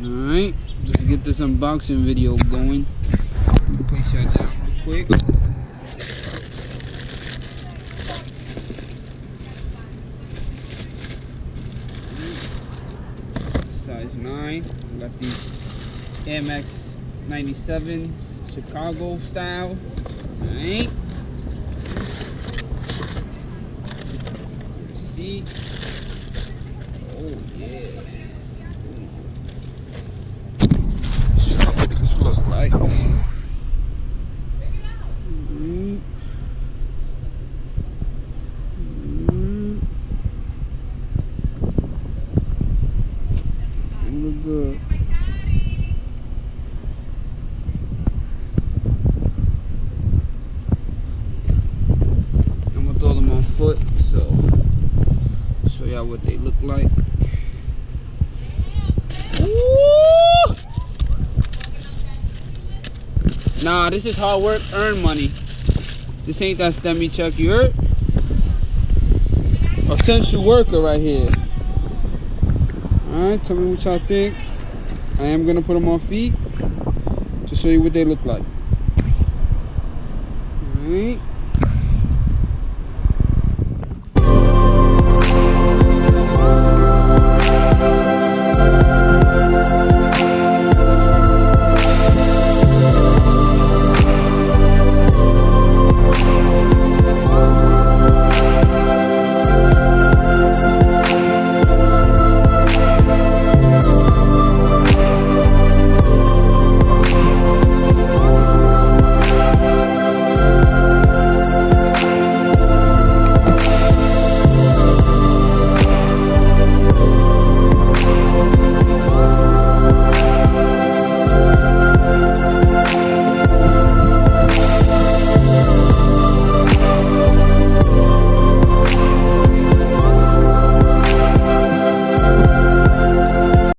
Alright, let's get this unboxing video going. Place y'all down real quick. Size 9. We got these MX 97 Chicago style. Alright. See. Oh yeah. What this look like? Look good. I'm gonna throw them on foot, so show y'all what they look like. Woo! Nah, this is hard work, earn money. This ain't that STEMI check, you heard? Essential worker right here. Alright, tell me what y'all think. I am gonna put them on feet to show you what they look like. Alright.